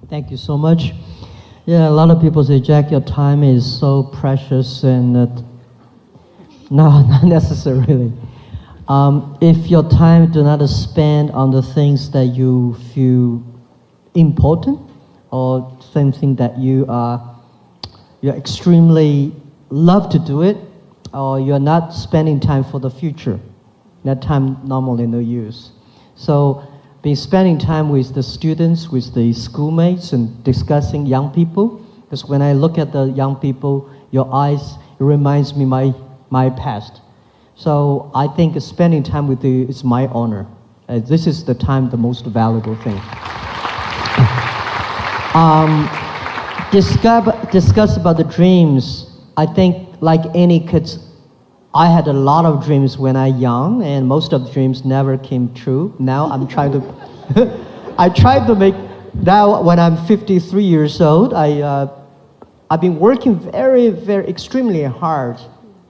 Thank you so much. Yeah, a lot of people say, Jack, your time is so precious, and no, not necessarily. If your time do not spend on the things that you feel important, or something that you're extremely love to do it, or you're not spending time for the future, that time normally no use. So be spending time with the students, with the schoolmates, and discussing young people. Because when I look at the young people, your eyes, it reminds me my past. So I think spending time with you is my honor. This is the time, the most valuable thing. Discuss about the dreams. I think like any kids, I had a lot of dreams when I young, and most of the dreams never came true. Now I'm trying to, I try to make, now when I'm 53 years old, I've been working very, very extremely hard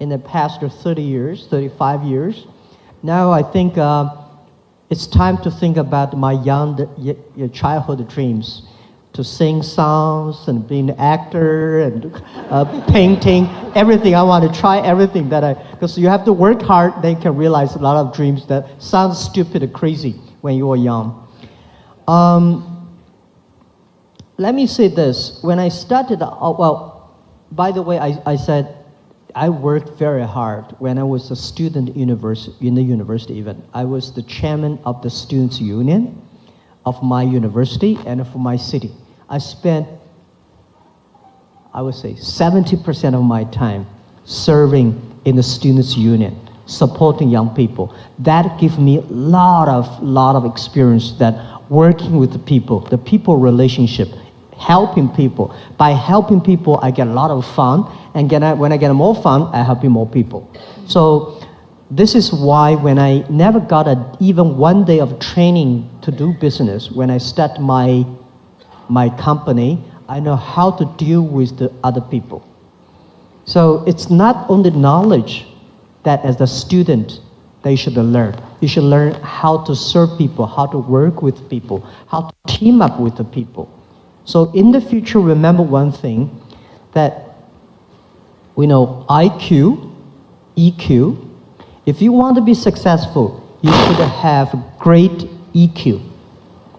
in the past 30 years, 35 years. Now I think it's time to think about my young childhood dreams, to sing songs and be an actor and painting, everything. I want to try everything because you have to work hard, then you can realize a lot of dreams that sound stupid and crazy when you were young. Let me say this. When I started, by the way, I said I worked very hard when I was a student in the university even. I was the chairman of the Students' Union of my university and for my city. I spent, I would say, 70% of my time serving in the Students' Union, supporting young people. That gave me a lot of experience, that working with the people relationship, helping people. By helping people, I get a lot of fun, and when I get more fun, I help more people. So this is why when I never got even one day of training to do business, when I start my company, I know how to deal with the other people. So it's not only knowledge that as a student they should learn. You should learn how to serve people, how to work with people, how to team up with the people. So in the future, remember one thing, that we know IQ, EQ. If you want to be successful, you should have great EQ,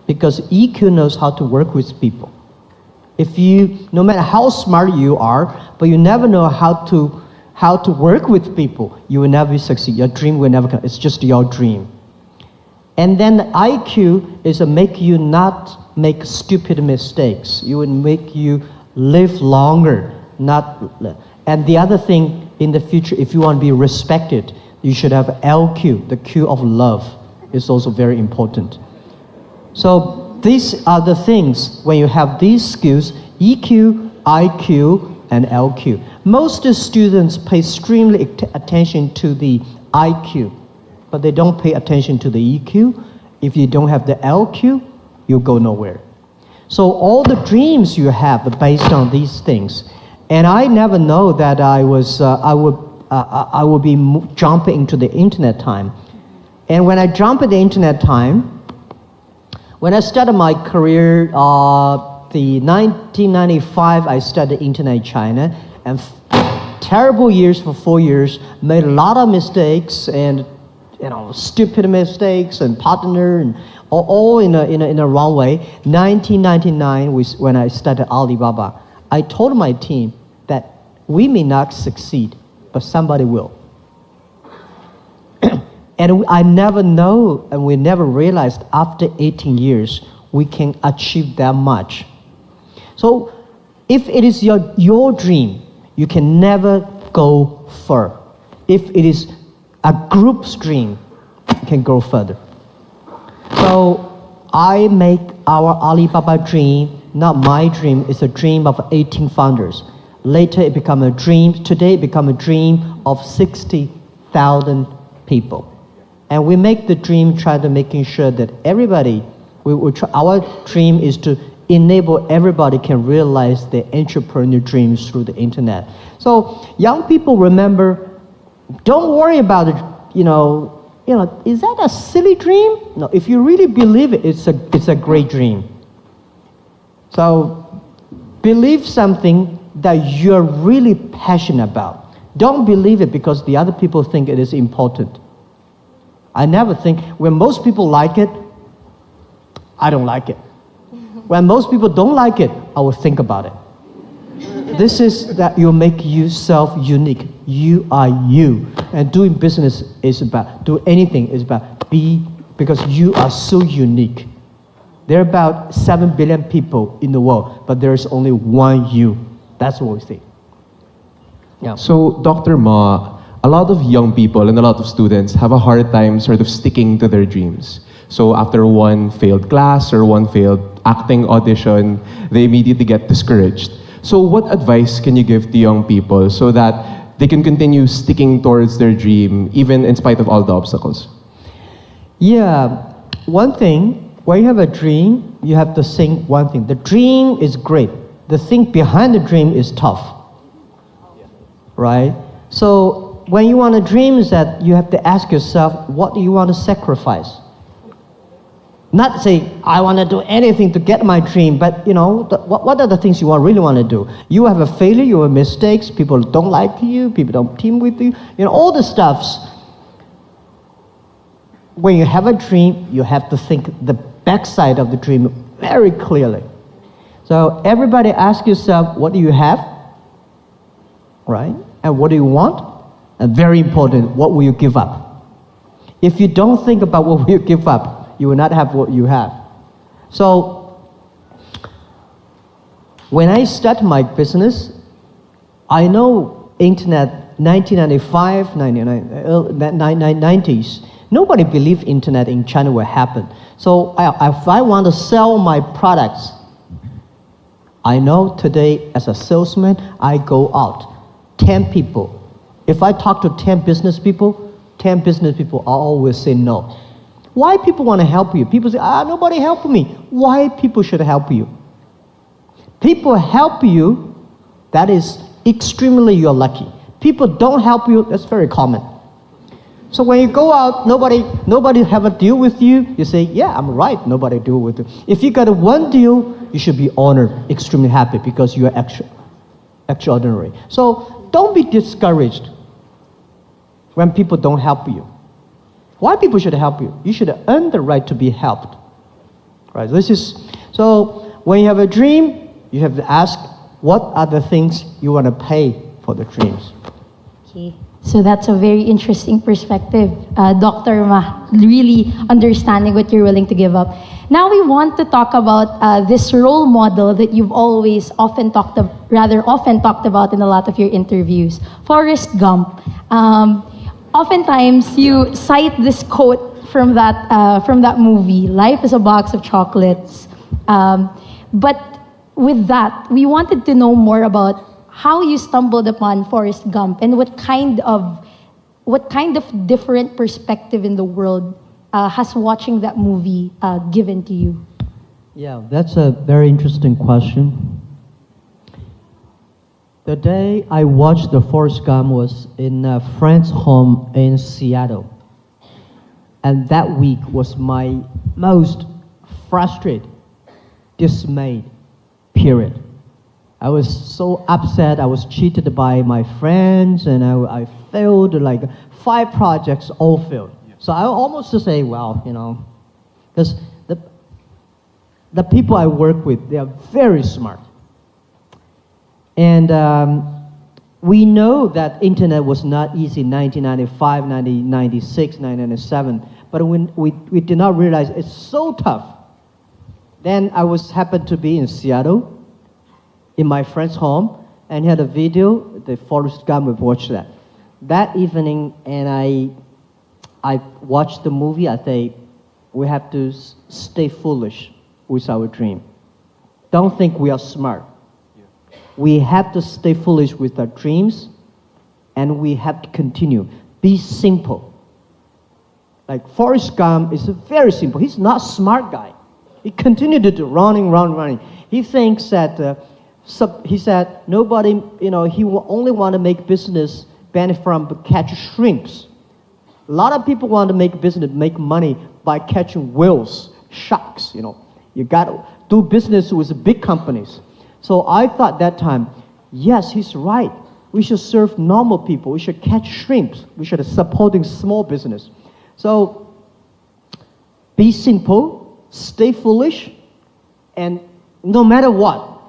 because EQ knows how to work with people. If you, no matter how smart you are, but you never know how to work with people, you will never succeed. Your dream will never come. It's just your dream. And then IQ is to make you not make stupid mistakes. You would make you live longer, and the other thing in the future, if you want to be respected, you should have LQ, the Q of love, is also very important. So these are the things, when you have these skills, EQ, IQ, and LQ. Most students pay extremely attention to the IQ, but they don't pay attention to the EQ. If you don't have the LQ, you go nowhere. So all the dreams you have are based on these things. And I never know that I would be jumping into the internet time. And when I jump at the internet time, when I started my career, the 1995, I studied internet in China, and terrible years for 4 years, made a lot of mistakes, and stupid mistakes, and partner, and all in a wrong way. 1999 was when I started Alibaba. I told my team that we may not succeed, but somebody will. And I never know, and we never realized after 18 years, we can achieve that much. So if it is your dream, you can never go far. If it is a group's dream, you can go further. So I make our Alibaba dream, not my dream, it's a dream of 18 founders. Later it became a dream, today it became a dream of 60,000 people. And we make the dream, try to making sure that everybody, our dream is to enable everybody can realize their entrepreneurial dreams through the internet. So young people, remember, don't worry about it, is that a silly dream? No, if you really believe it, it's a great dream. So believe something that you're really passionate about. Don't believe it because the other people think it is important. I never think, when most people like it, I don't like it. When most people don't like it, I will think about it. This is that you make yourself unique. You are you. And doing business is about, do anything is about be, because you are so unique. There are about 7 billion people in the world, but there's only one you. That's what we think. Yeah. So, Dr. Ma, a lot of young people and a lot of students have a hard time sort of sticking to their dreams. So after one failed class or one failed acting audition, they immediately get discouraged. So what advice can you give to young people so that they can continue sticking towards their dream even in spite of all the obstacles? Yeah, one thing, when you have a dream, you have to think one thing. The dream is great. The thing behind the dream is tough. Right? So when you want a dream, is that you have to ask yourself, what do you want to sacrifice? Not say, I want to do anything to get my dream, but what are the things you really want to do? You have a failure, you have mistakes, people don't like you, people don't team with you, all the stuffs. When you have a dream, you have to think the backside of the dream very clearly. So everybody ask yourself, what do you have? Right? And what do you want? And very important, what will you give up? If you don't think about what will you give up, you will not have what you have. So when I start my business, I know internet 1995, 90s, nobody believed internet in China will happen. So if I want to sell my products, I know today as a salesman, I go out, 10 people. If I talk to 10 business people always say no. Why people want to help you? People say, nobody helped me. Why people should help you? People help you, that is extremely you're lucky. People don't help you, that's very common. So when you go out, nobody have a deal with you, you say, yeah, I'm right, nobody deal with you. If you got one deal, you should be honored, extremely happy because you're extraordinary. So don't be discouraged when people don't help you. Why people should help you? You should earn the right to be helped. Right? So when you have a dream, you have to ask, what are the things you want to pay for the dreams? Okay. So that's a very interesting perspective, Dr. Ma, really understanding what you're willing to give up. Now we want to talk about this role model that you've often talked about in a lot of your interviews, Forrest Gump. Oftentimes you cite this quote from that movie, "Life is a box of chocolates." But with that, we wanted to know more about how you stumbled upon Forrest Gump and what kind of different perspective in the world has watching that movie given to you. Yeah, that's a very interesting question. The day I watched the Forrest Gump was in a friend's home in Seattle. And that week was my most frustrated, dismayed period. I was so upset, I was cheated by my friends, and I failed, like 5 projects all failed. So I almost to say, well, because the people I work with, they are very smart. And we know that internet was not easy in 1995, 1996, 1997, but we did not realize it's so tough. Then I happened to be in Seattle, in my friend's home, and he had a video, the Forrest Gump, we watched that. That evening, and I watched the movie, I think we have to stay foolish with our dream. Don't think we are smart. We have to stay foolish with our dreams, and we have to continue. Be simple. Like Forrest Gump is very simple. He's not a smart guy. He continued to do running. He thinks that, he said, nobody, he will only want to make business benefit from catch shrimps. A lot of people want to make business, make money by catching whales, sharks, You got to do business with big companies. So I thought that time, yes, he's right. We should serve normal people. We should catch shrimps. We should supporting small business. So be simple, stay foolish, and no matter what,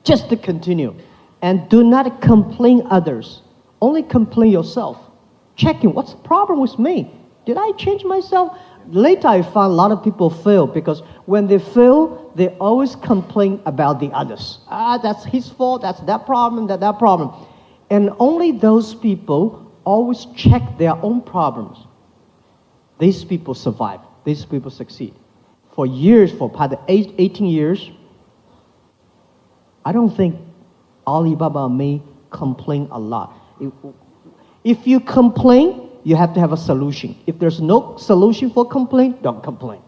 just to continue. And do not complain others. Only complain yourself. Checking, what's the problem with me? Did I change myself? Later I found a lot of people fail because when they fail, they always complain about the others. That's his fault, that's that problem, that problem. And only those people always check their own problems. These people survive. These people succeed. For years, for part of 18 years, I don't think Alibaba and me complain a lot. If you complain, you have to have a solution. If there's no solution for complaint, don't complain.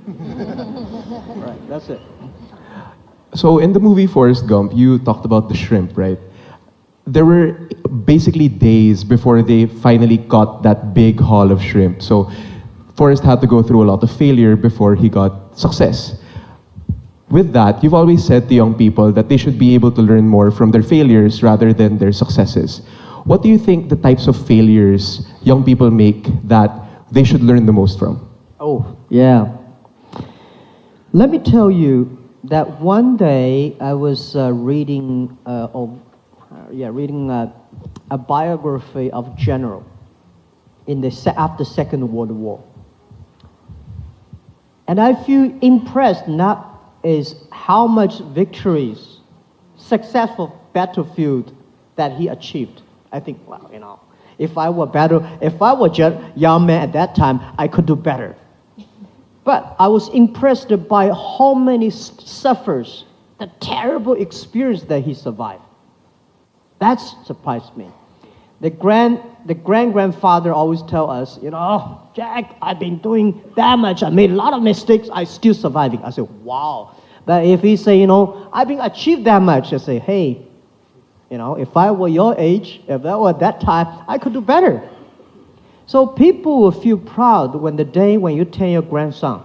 Right, that's it. So in the movie Forrest Gump, you talked about the shrimp, right? There were basically days before they finally caught that big haul of shrimp. So Forrest had to go through a lot of failure before he got success. With that, you've always said to young people that they should be able to learn more from their failures rather than their successes. What do you think the types of failures young people make that they should learn the most from? Oh, yeah. Let me tell you that one day I was reading a biography of general after Second World War. And I feel impressed not is how much victories, successful battlefield that he achieved. I think, well, if I were just young man at that time, I could do better. But I was impressed by how many suffers, the terrible experience that he survived. That surprised me. The grandfather always tell us, Jack, I've been doing that much. I made a lot of mistakes. I still surviving. I said, wow. But if he say, I've been achieved that much, I say, hey, if I were your age, if I were at that time, I could do better. So people will feel proud when you tell your grandson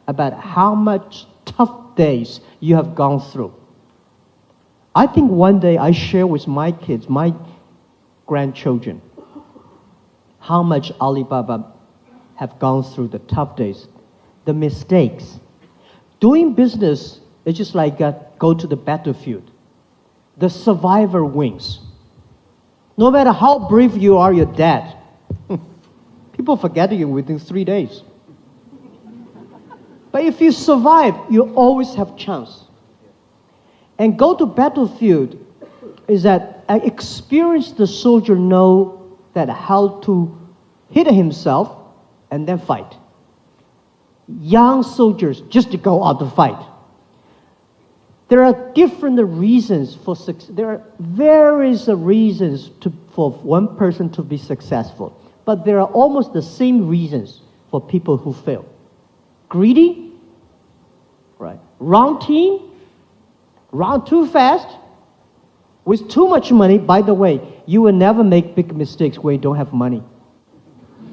about how much tough days you have gone through. I think one day I share with my kids, my grandchildren, how much Alibaba have gone through the tough days, the mistakes. Doing business is just like go to the battlefield. The survivor wins. No matter how brave you are, you're dead. People forget you within 3 days. But if you survive, you always have chance. And go to battlefield is that an experienced soldier know that how to hit himself and then fight. Young soldiers just to go out to fight. There are different reasons for success. There are various reasons for one person to be successful. But there are almost the same reasons for people who fail. Greedy, right? Wrong team, run too fast, with too much money. By the way, you will never make big mistakes where you don't have money.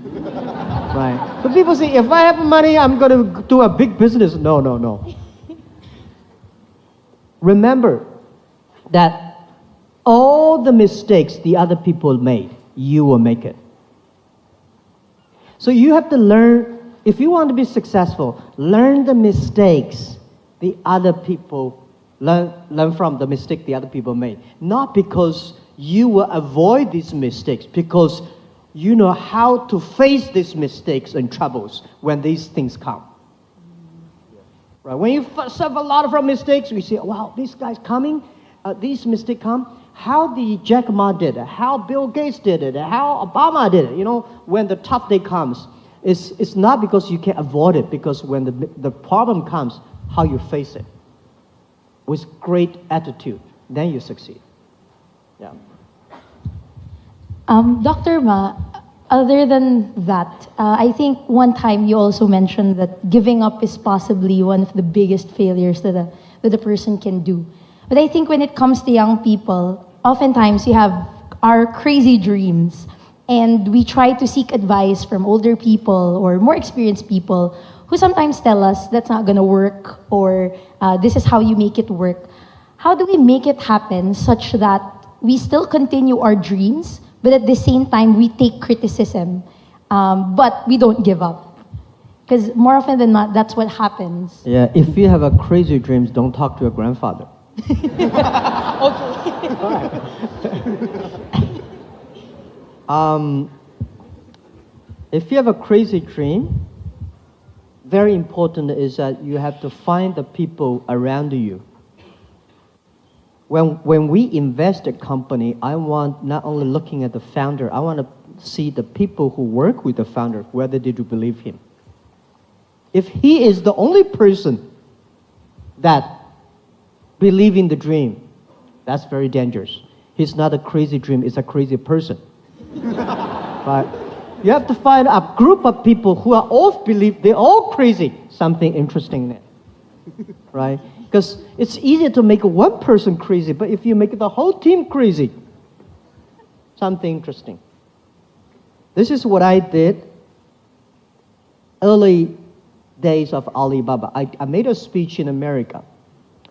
Right? So people say, if I have money, I'm going to do a big business. No. Remember that all the mistakes the other people made, you will make it. So you have to learn, if you want to be successful, learn the mistakes the other people, learn from the mistake the other people made. Not because you will avoid these mistakes, because you know how to face these mistakes and troubles when these things come. Right? When you suffer a lot of mistakes, we say, wow, this guy's coming, these mistakes come. How the Jack Ma did it, how Bill Gates did it, how Obama did it, when the tough day comes, it's not because you can avoid it, because when the problem comes, how you face it. With great attitude, then you succeed. Yeah. Dr. Ma, other than that, I think one time you also mentioned that giving up is possibly one of the biggest failures that a person can do. But I think when it comes to young people, oftentimes we have our crazy dreams and we try to seek advice from older people or more experienced people who sometimes tell us that's not gonna work, or this is how you make it work. How do we make it happen such that we still continue our dreams, but at the same time we take criticism, but we don't give up? Because more often than not, that's what happens. Yeah, if you have a crazy dreams, don't talk to your grandfather. If you have a crazy dream, very important is that you have to find the people around you. When we invest a company, I want not only looking at the founder, I want to see the people who work with the founder, whether they do believe him. If he is the only person that believes in the dream, that's very dangerous. He's not a crazy dream, it's a crazy person. But you have to find a group of people who are all believe, they're all crazy, something interesting in it. Right? Because it's easier to make one person crazy, but if you make the whole team crazy, something interesting. This is what I did early days of Alibaba. I made a speech in America,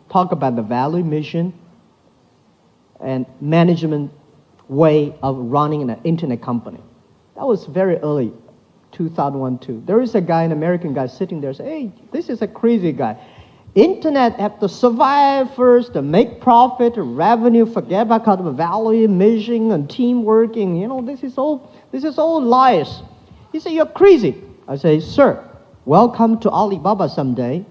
talk about the value, mission, and management way of running an internet company. That was very early, 2001-2. There is a guy, an American guy, sitting there saying, hey, this is a crazy guy. Internet have to survive first, to make profit, revenue, forget about kind of value, mission, and team working. You know, this is all lies. He said, you're crazy. I say, sir, welcome to Alibaba someday.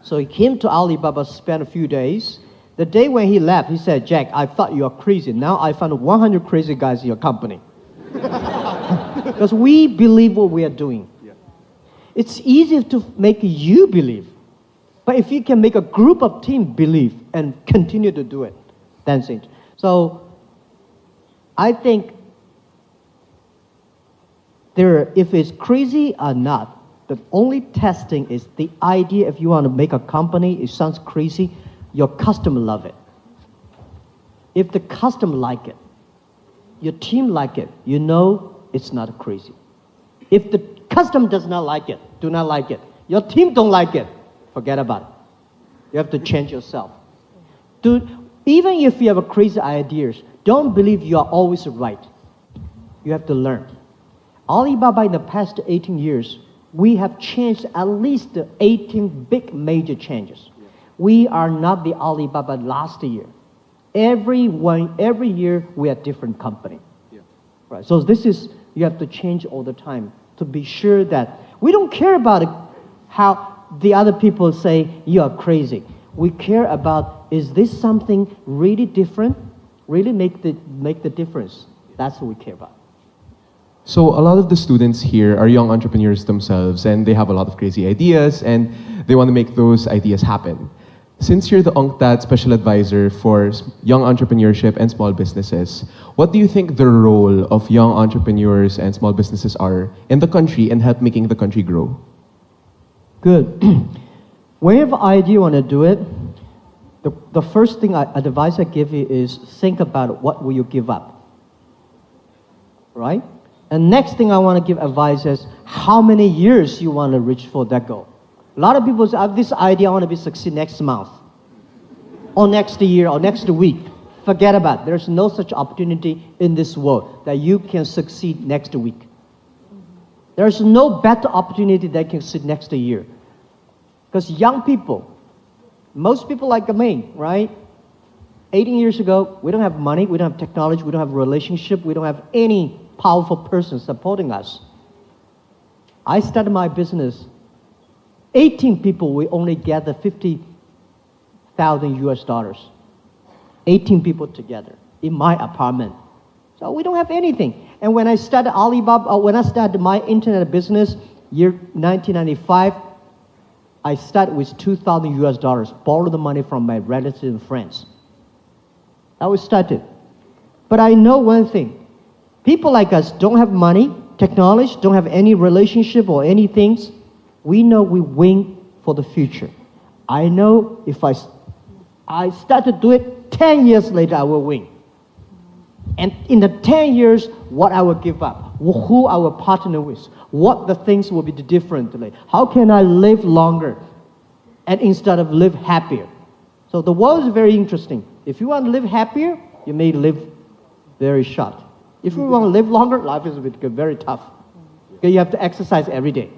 So he came to Alibaba, spent a few days. The day when he left, he said, Jack, I thought you were crazy. Now I found 100 crazy guys in your company. Because we believe what we are doing. Yeah. It's easy to make you believe. But if you can make a group of team believe and continue to do it, that's it. So I think if it's crazy or not, the only testing is the idea. If you want to make a company, it sounds crazy, your customer love it. If the customer like it, your team like it, you know it's not crazy. If the customer does not like it, do not like it, your team don't like it, forget about it. You have to change yourself. Even if you have a crazy ideas, don't believe you are always right. You have to learn. Alibaba in the past 18 years, we have changed at least 18 big major changes. We are not the Alibaba last year. Every year we are a different company. Yeah. Right. So you have to change all the time to be sure that we don't care about it, how the other people say you are crazy. We care about, is this something really different? Really make the difference. That's what we care about. So a lot of the students here are young entrepreneurs themselves, and they have a lot of crazy ideas, and they want to make those ideas happen. Since you're the UNCTAD Special Advisor for young entrepreneurship and small businesses, what do you think the role of young entrepreneurs and small businesses are in the country and help making the country grow? Good. When you have an idea, you want to do it, the first thing advice I give you is think about what will you give up. Right? And next thing I want to give advice is how many years you want to reach for that goal. A lot of people say, I have this idea, I want to succeed next month, or next year, or next week. Forget about it. There's no such opportunity in this world that you can succeed next week. There's no better opportunity that can succeed next year. Because young people, most people like me, right? 18 years ago, we don't have money, we don't have technology, we don't have relationship, we don't have any powerful person supporting us. I started my business, 18 people, we only gather 50,000 US dollars. 18 people together in my apartment. So we don't have anything. And when I started Alibaba, when I started my internet business, year 1995, I started with 2,000 US dollars, borrowed the money from my relatives and friends. That was started. But I know one thing. People like us don't have money, technology, don't have any relationship or anything. We know we win for the future. I know if I start to do it, 10 years later I will win. And in the 10 years, what I will give up. who I will partner with, what the things will be differently. How can I live longer and instead of live happier? So the world is very interesting. If you want to live happier, you may live very short. If you want to live longer, life is very tough. Okay, you have to exercise every day,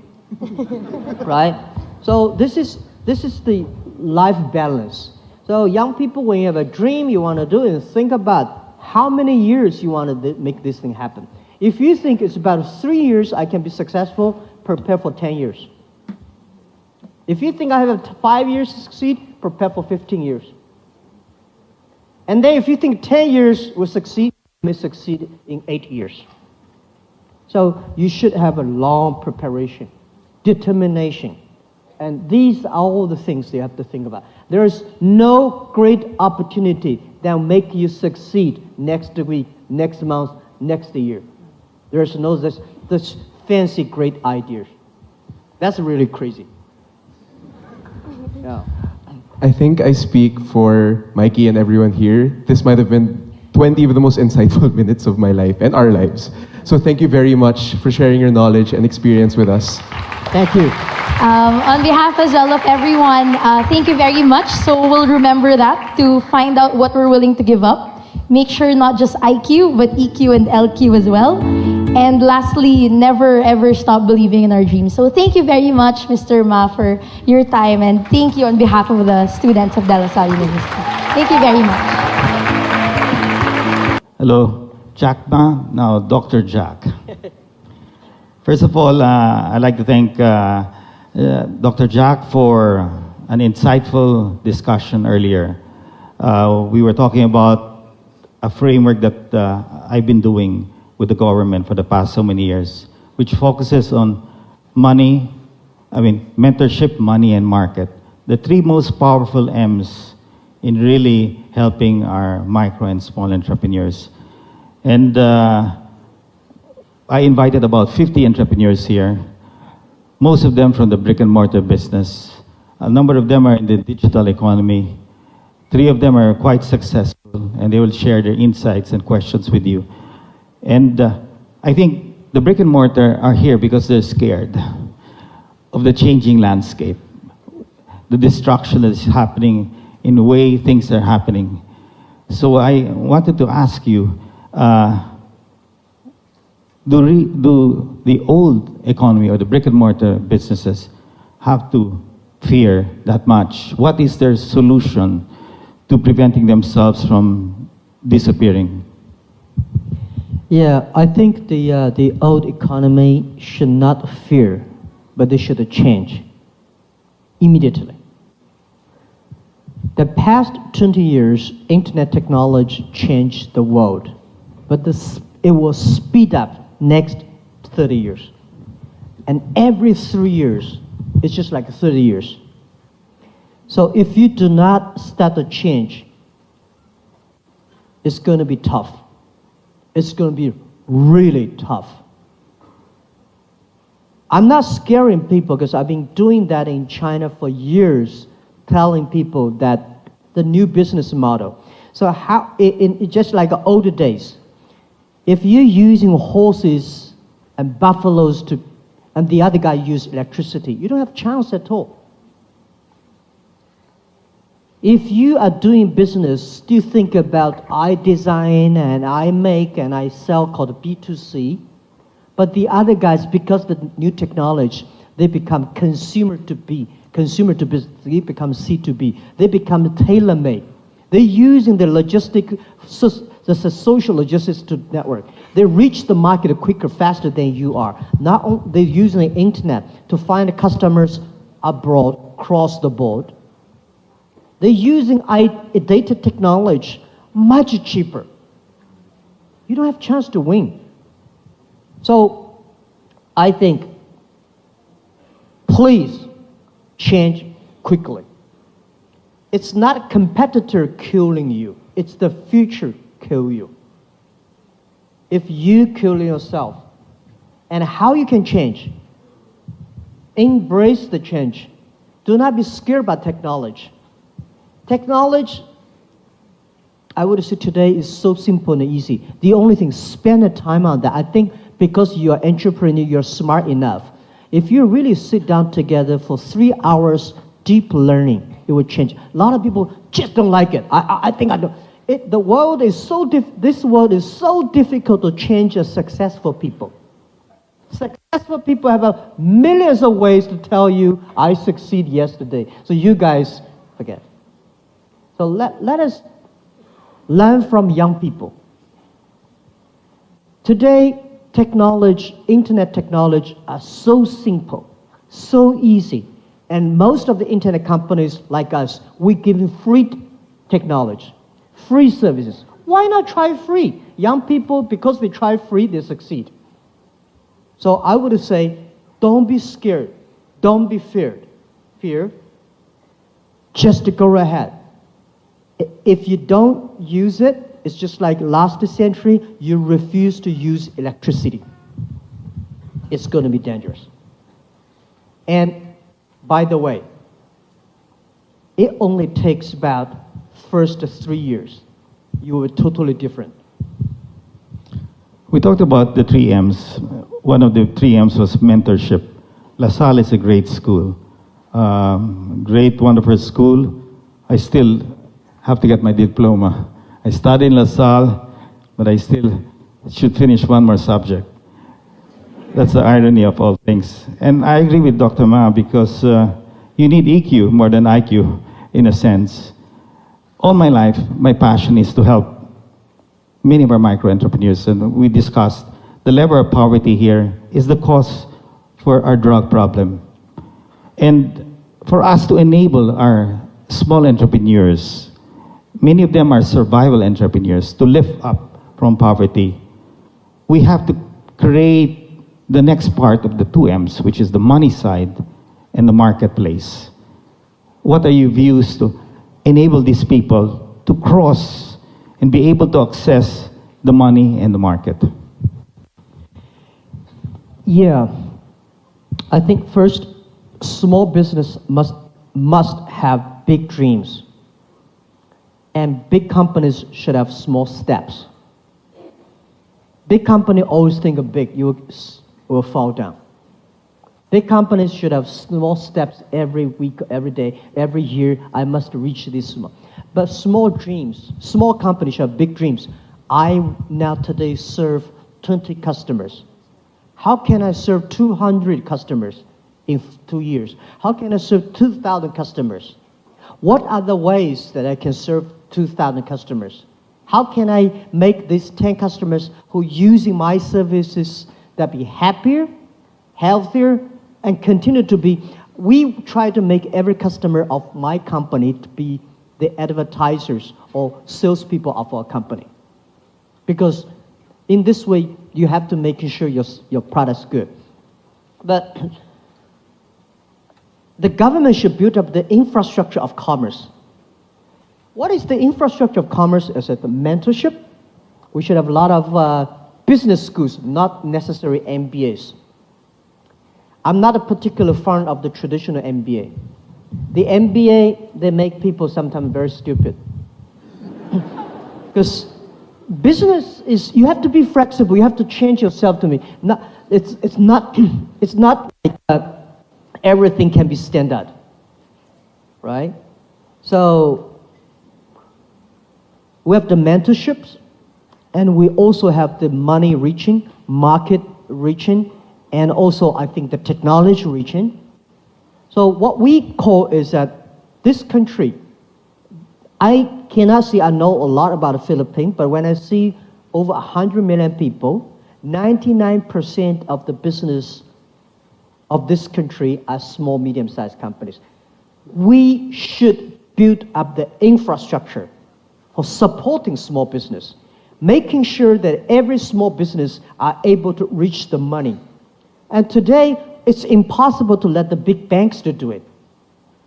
right? So this is the life balance. So young people, when you have a dream you want to do it, think about how many years you want to make this thing happen. If you think it's about 3 years I can be successful, prepare for 10 years. If you think I have 5 years to succeed, prepare for 15 years. And then if you think 10 years will succeed, you may succeed in 8 years. So you should have a long preparation, determination. And these are all the things you have to think about. There is no great opportunity that will make you succeed next week, next month, next year. There's no this fancy great ideas. That's really crazy. Yeah. I think I speak for Mikey and everyone here. This might have been 20 of the most insightful minutes of my life and our lives. So thank you very much for sharing your knowledge and experience with us. Thank you. On behalf as well of everyone, thank you very much. So we'll remember that to find out what we're willing to give up. Make sure not just IQ, but EQ and LQ as well. And lastly, never ever stop believing in our dreams. So thank you very much, Mr. Ma, for your time. And thank you on behalf of the students of De La Salle University. Thank you very much. Hello, Jack Ma, now Dr. Jack. First of all, I'd like to thank Dr. Jack for an insightful discussion earlier. We were talking about a framework that I've been doing with the government for the past so many years, which focuses on mentorship, money, and market. The three most powerful M's in really helping our micro and small entrepreneurs. And I invited about 50 entrepreneurs here, most of them from the brick and mortar business. A number of them are in the digital economy. 3 of them are quite successful, and they will share their insights and questions with you. And I think the brick and mortar are here because they're scared of the changing landscape, the destruction that is happening in the way things are happening. So I wanted to ask you, do the old economy or the brick and mortar businesses have to fear that much? What is their solution to preventing themselves from disappearing? Yeah, I think the old economy should not fear, but they should change immediately. The past 20 years, internet technology changed the world, but it will speed up next 30 years. And every 3 years, it's just like 30 years. So if you do not start to change, it's going to be tough. It's going to be really tough. I'm not scaring people because I've been doing that in China for years, telling people that the new business model. So how, just like the older days, if you're using horses and buffaloes and the other guy use electricity, you don't have a chance at all. If you are doing business, still think about I design and I make and I sell called B2C, but the other guys, because of the new technology, they become consumer to business, they become C2B, they become tailor-made. They're using the the social logistics to network. They reach the market quicker, faster than you are. Not only they're using the internet to find customers abroad, across the board. They're using data technology much cheaper. You don't have a chance to win. So I think, please change quickly. It's not a competitor killing you. It's the future kill you. If you kill yourself, and how you can change, embrace the change. Do not be scared by technology. Technology, I would say today is so simple and easy. The only thing, spend the time on that. I think because you're an entrepreneur, you're smart enough. If you really sit down together for 3 hours deep learning, it would change. A lot of people just don't like it. I think I don't. The world is this world is so difficult to change as successful people. Successful people have millions of ways to tell you, I succeed yesterday. So you guys forget. So let us learn from young people. Today, internet technology are so simple, so easy. And most of the internet companies like us, we give you free technology, free services. Why not try free? Young people, because they try free, they succeed. So I would say, don't be scared. Don't be feared. Just to go ahead. If you don't use it, it's just like last century, you refuse to use electricity. It's going to be dangerous. And by the way, it only takes about first 3 years. You will be totally different. We talked about the 3 M's. One of the 3 M's was mentorship. LaSalle is a great school. Great, wonderful school. I still have to get my diploma. I studied in LaSalle, but I still should finish one more subject. That's the irony of all things. And I agree with Dr. Ma because you need EQ more than IQ, in a sense. All my life, my passion is to help many of our micro-entrepreneurs, and we discussed the level of poverty here is the cause for our drug problem. And for us to enable our small entrepreneurs, many of them are survival entrepreneurs, to lift up from poverty, we have to create the next part of the 2 M's, which is the money side and the marketplace. What are your views to enable these people to cross and be able to access the money and the market? Yeah, I think first, small business must have big dreams. And big companies should have small steps. Big company always think of big, you will fall down. Big companies should have small steps every week, every day, every year. I must reach this small. But small dreams, small companies should have big dreams. I now today serve 20 customers. How can I serve 200 customers in 2 years? How can I serve 2,000 customers? What are the ways that I can serve 2,000 customers? How can I make these 10 customers who are using my services that be happier, healthier, and continue to be? We try to make every customer of my company to be the advertisers or salespeople of our company. Because in this way, you have to make sure your product's good. But the government should build up the infrastructure of commerce. What is the infrastructure of commerce? Is it the mentorship? We should have a lot of business schools, not necessarily MBAs. I'm not a particular fan of the traditional MBA. The MBA, they make people sometimes very stupid. Because business is, you have to be flexible, you have to change yourself to me. It's not like everything can be standard, right? So we have the mentorships, and we also have the money reaching, market reaching, and also I think the technology reaching. So what we call is that this country, I cannot say I know a lot about the Philippines, but when I see over 100 million people, 99% of the business of this country are small, medium-sized companies. We should build up the infrastructure for supporting small business, making sure that every small business are able to reach the money. And today, it's impossible to let the big banks to do it.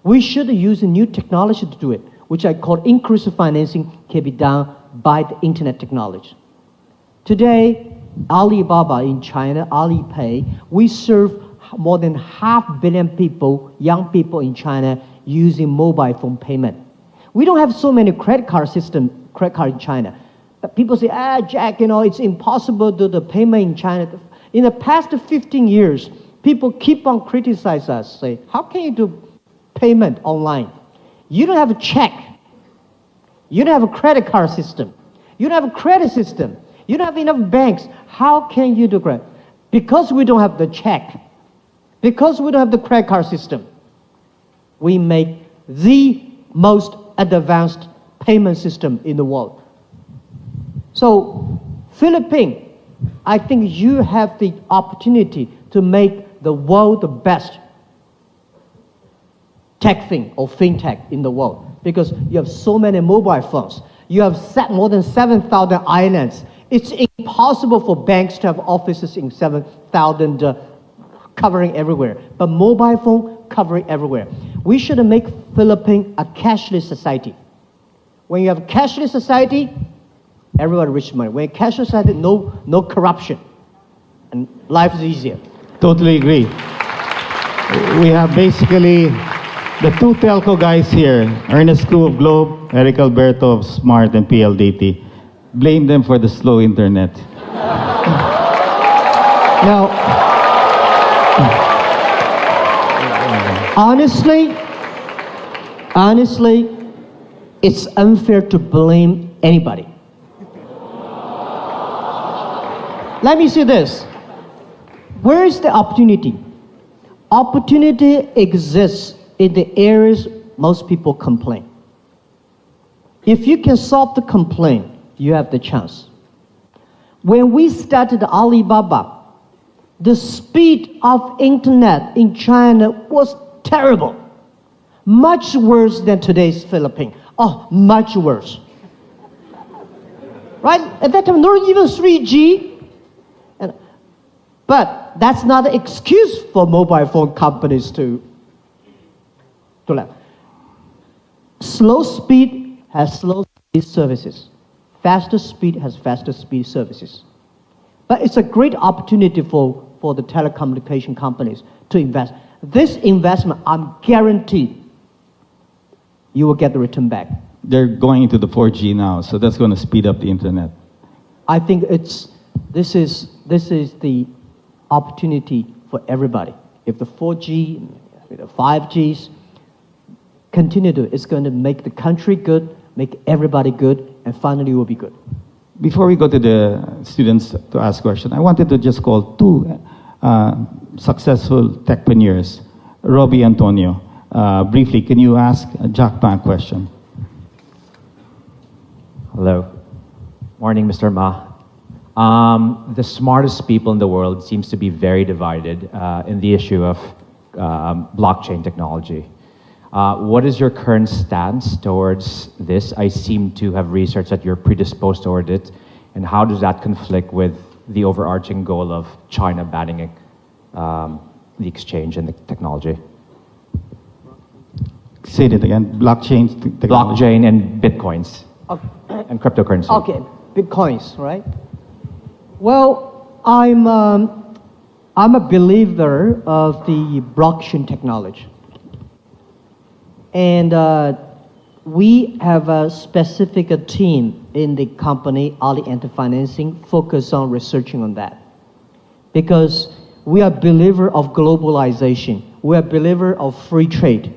We should use a new technology to do it, which I call inclusive financing can be done by the internet technology. Today, Alibaba in China, Alipay, we serve more than 500 million people, young people in China, using mobile phone payment. We don't have so many credit card in China. But people say, Jack, it's impossible to do the payment in China. In the past 15 years, people keep on criticizing us, say, how can you do payment online? You don't have a check. You don't have a credit card system. You don't have a credit system. You don't have enough banks. How can you do credit? Because we don't have the check, because we don't have the credit card system, we make the most advanced payment system in the world. So, Philippines, I think you have the opportunity to make the world the best tech thing or fintech in the world, because you have so many mobile phones. You have more than 7,000 islands. It's impossible for banks to have offices in 7,000 covering everywhere, but mobile phone covering everywhere. We should make Philippines a cashless society. When you have a cashless society, everybody rich money. When cashless society, no corruption, and life is easier. Totally agree. We have basically the two telco guys here, Ernest Koo of Globe, Eric Alberto of Smart and PLDT. Blame them for the slow internet. Now, honestly, it's unfair to blame anybody. Let me say this. Where is the opportunity? Opportunity exists in the areas most people complain. If you can solve the complaint, you have the chance. When we started Alibaba, the speed of internet in China was terrible. Much worse than today's Philippines. Oh, much worse. Right? At that time, not even 3G. But that's not an excuse for mobile phone companies to let. Slow speed has slow speed services. Faster speed has faster speed services. But it's a great opportunity for the telecommunication companies to invest. This investment, I'm guaranteed you will get the return back. They're going into the 4G now, so that's going to speed up the internet. I think this is the opportunity for everybody. If the 4G, the 5Gs continue to, it's going to make the country good, make everybody good, and finally will be good. Before we go to the students to ask questions, I wanted to just call two successful techpreneurs, Robbie Antonio. Briefly, can you ask Jack Ma a question? Hello. Morning, Mr. Ma. The smartest people in the world seems to be very divided in the issue of blockchain technology. What is your current stance towards this? I seem to have researched that you're predisposed toward it, and how does that conflict with the overarching goal of China banning the exchange and the technology? Say it again. Blockchain technology. Blockchain and bitcoins and cryptocurrency. Okay, bitcoins, right? Well, I'm a believer of the blockchain technology. And we have a specific team in the company, Ali Anti-Financing, focused on researching on that. Because we are a believer of globalization. We are a believer of free trade.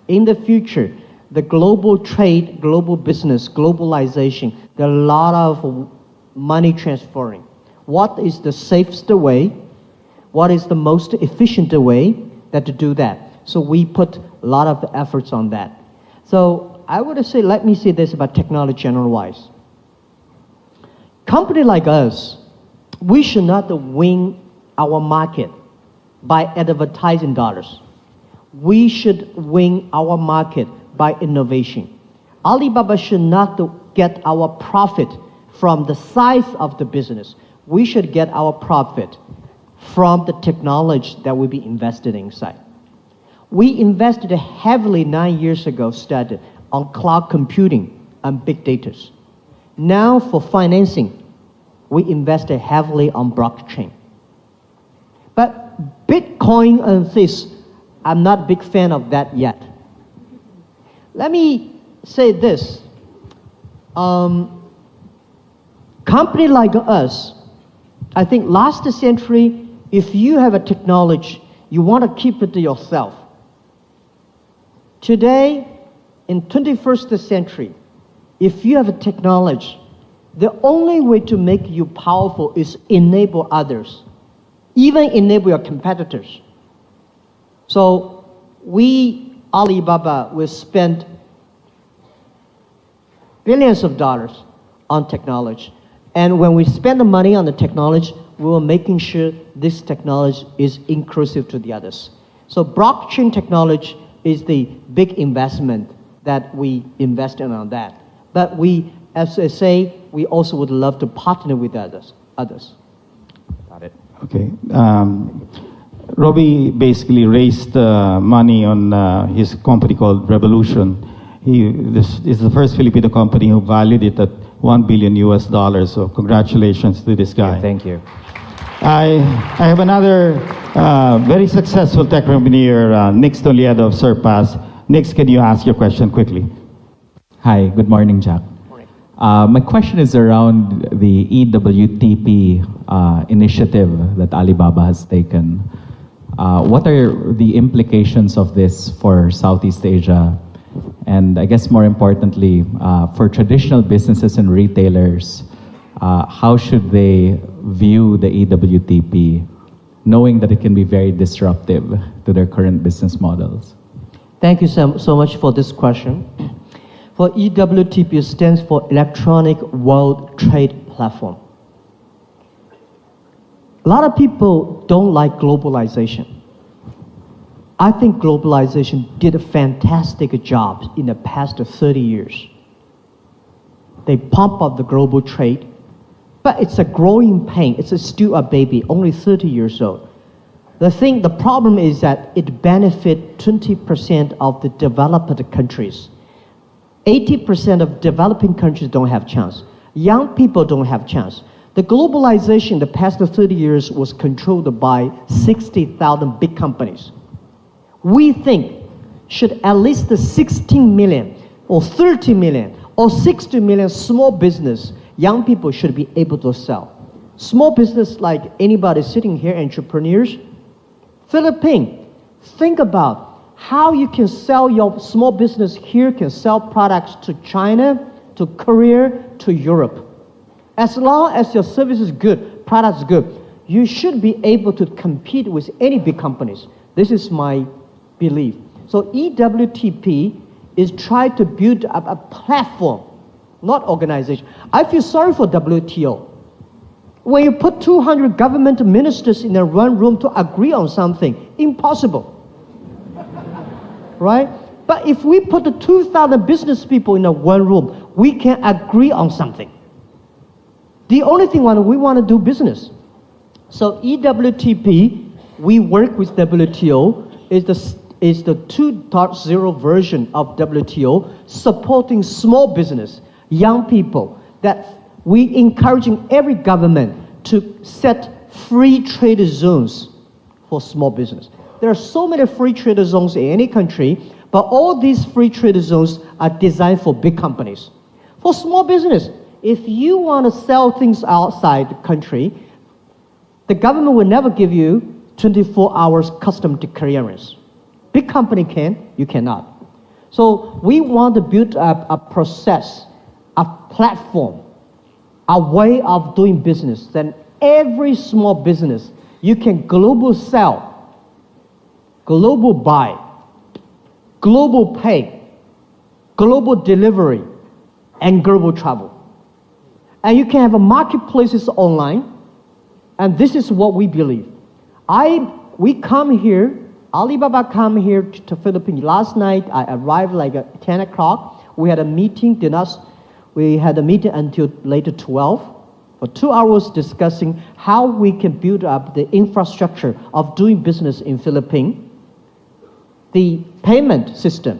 In the future, the global trade, global business, globalization, there are a lot of money transferring. What is the safest way? What is the most efficient way to do that? So we put a lot of efforts on that. So I would say, let me say this about technology general-wise. Company like us, we should not win our market by advertising dollars. We should win our market by innovation. Alibaba should not get our profit from the size of the business. We should get our profit from the technology that will be invested inside. We invested heavily 9 years ago, started on cloud computing and big data. Now for financing, we invested heavily on blockchain. But Bitcoin and this, I'm not a big fan of that yet. Let me say this. Company like us, I think last century, If you have a technology, you want to keep it to yourself. Today, in 21st century, if you have a technology, the only way to make you powerful is enable others, even enable your competitors. So we, Alibaba, will spend billions of dollars on technology. And when we spend the money on the technology, we are making sure this technology is inclusive to the others. So blockchain technology is the big investment that we invest in on that. But we, as I say, we also would love to partner with others. Got it. Okay. Robbie basically raised money on his company called Revolution. This is the first Filipino company who valued it at $1 billion US. So congratulations to this guy. Yeah, thank you. I have another very successful tech entrepreneur, Nick Stoliedo of Surpass. Nick, can you ask your question quickly? Hi, good morning, Jack. My question is around the EWTP initiative that Alibaba has taken. What are the implications of this for Southeast Asia? And I guess more importantly, for traditional businesses and retailers, how should they view the EWTP, knowing that it can be very disruptive to their current business models? Thank you so much for this question. For EWTP stands for Electronic World Trade Platform. A lot of people don't like globalization. I think globalization did a fantastic job in the past 30 years. They pump up the global trade, but it's a growing pain. It's still a baby, only 30 years old. The problem is that it benefits 20% of the developed countries. 80% of developing countries don't have chance. Young people don't have chance. The globalization in the past 30 years was controlled by 60,000 big companies. We think should at least the 16 million or 30 million or 60 million small business, young people should be able to sell. Small business like anybody sitting here, entrepreneurs, Philippines, think about how you can sell your small business here, can sell products to China, to Korea, to Europe. As long as your service is good, product is good, you should be able to compete with any big companies. This is my belief. So EWTP is trying to build up a platform, not organization. I feel sorry for WTO. When you put 200 government ministers in a one room to agree on something, impossible. Right? But if we put the 2,000 business people in a one room, we can agree on something. The only thing we want to do business. So EWTP, we work with WTO, is the 2.0 version of WTO, supporting small business, young people, that we encouraging every government to set free trade zones for small business. There are so many free trade zones in any country, but all these free trade zones are designed for big companies. For small business, if you want to sell things outside the country, the government will never give you 24 hours custom clearance. Big company can, you cannot. So we want to build up a process, a platform, a way of doing business. Then every small business, you can global sell, global buy, global pay, global delivery, and global travel. And you can have a marketplaces online, and this is what we believe. We come here, Alibaba come here to Philippines. Last night, I arrived like at 10 o'clock. We had a meeting, we had a meeting until later 12, for 2 hours discussing how we can build up the infrastructure of doing business in Philippines, the payment system,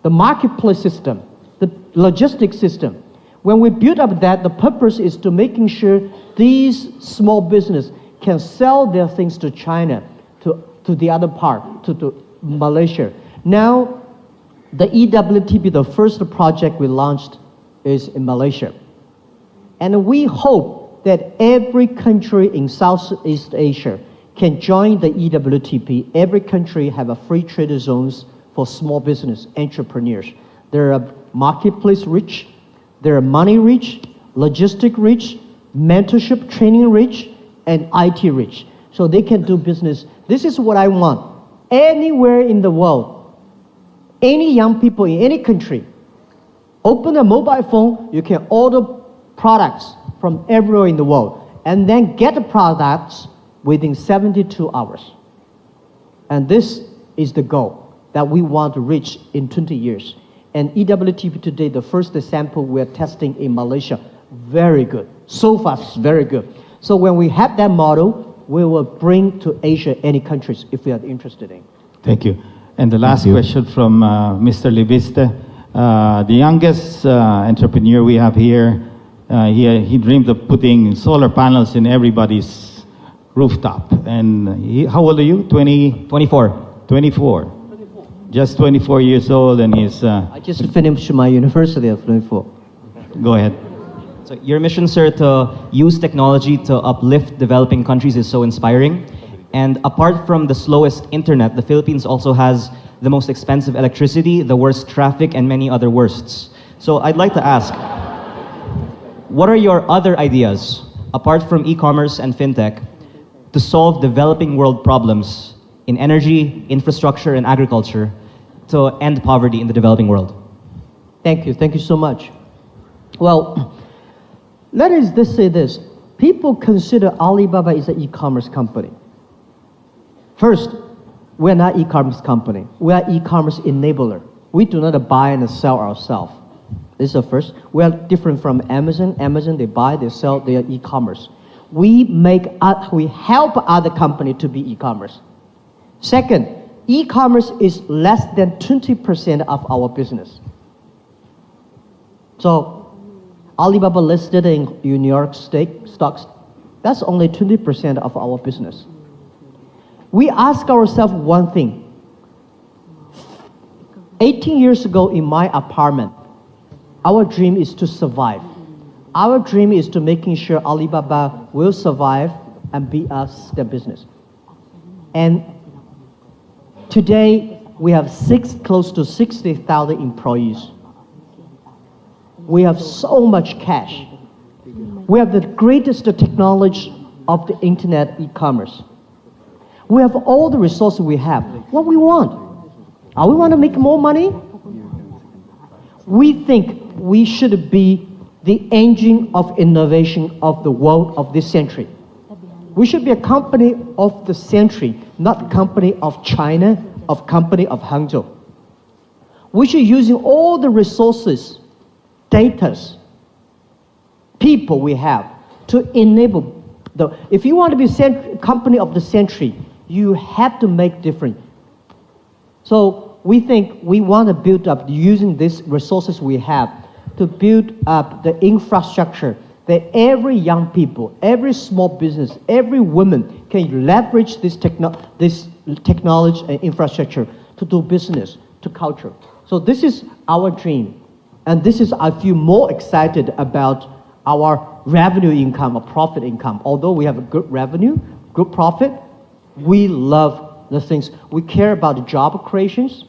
the marketplace system, the logistics system. When we build up that, the purpose is to making sure these small business can sell their things to China, to the other part, to Malaysia. Now, the EWTP, the first project we launched is in Malaysia. And we hope that every country in Southeast Asia can join the EWTP. Every country have a free trade zones for small business entrepreneurs. There are marketplace rich, there are money rich, logistic rich, mentorship training rich, and IT rich. So they can do business. This is what I want. Anywhere in the world, any young people in any country, open a mobile phone, you can order products from everywhere in the world, and then get the products within 72 hours. And this is the goal that we want to reach in 20 years. And EWTP today, the first sample we're testing in Malaysia, very good. So far, it's very good. So when we have that model, we will bring to Asia any countries if we are interested in. Thank you. And the last question from Mr. Libiste. The youngest entrepreneur we have here, he dreamed of putting solar panels in everybody's rooftop. And how old are you? 24. 24. Just 24 years old, and he's... I just finished my university at 24. Go ahead. So your mission, sir, to use technology to uplift developing countries is so inspiring. And apart from the slowest internet, the Philippines also has the most expensive electricity, the worst traffic, and many other worsts. So I'd like to ask, what are your other ideas, apart from e-commerce and fintech, to solve developing world problems in energy, infrastructure, and agriculture to end poverty in the developing world? Thank you. Thank you so much. Well, let us just say this. People consider Alibaba is an e-commerce company. First, we're not e-commerce company. We are e-commerce enabler. We do not buy and sell ourselves. This is the first. We are different from Amazon. Amazon, they buy, they sell, they are e-commerce. We help other companies to be e-commerce. Second, e-commerce is less than 20% of our business. So, Alibaba listed in New York stocks, that's only 20% of our business. We ask ourselves one thing. 18 years ago in my apartment, our dream is to survive. Our dream is to making sure Alibaba will survive and be us the business. And today, we have close to 60,000 employees. We have so much cash. We have the greatest technology of the internet e-commerce. We have all the resources we have. What we want? We want to make more money? We think we should be the engine of innovation of the world of this century. We should be a company of the century, not a company of China, of company of Hangzhou. We should use all the resources, data, people we have to enable if you want to be company of the century, you have to make difference. So we think we want to build up using these resources we have to build up the infrastructure that every young people, every small business, every woman can leverage this technology and infrastructure to do business, to culture. So this is our dream. And this is, I feel more excited about our revenue income or profit income. Although we have a good revenue, good profit, we love the things. We care about the job creations.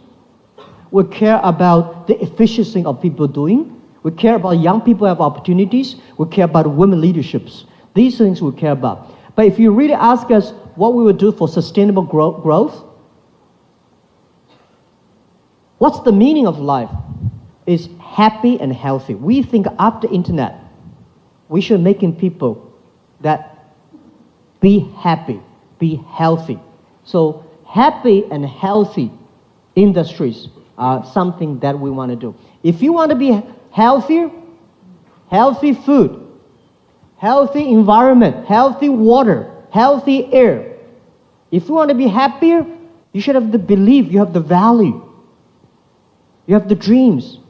We care about the efficiency of people doing. We care about young people have opportunities. We care about women leaderships. These things we care about. But if you really ask us what we would do for sustainable growth, what's the meaning of life? Is happy and healthy. We think after internet, we should making people that be happy, be healthy. So happy and healthy industries are something that we want to do. If you want to be healthier, healthy food, healthy environment, healthy water, healthy air. If you want to be happier, you should have the belief, you have the value, you have the dreams.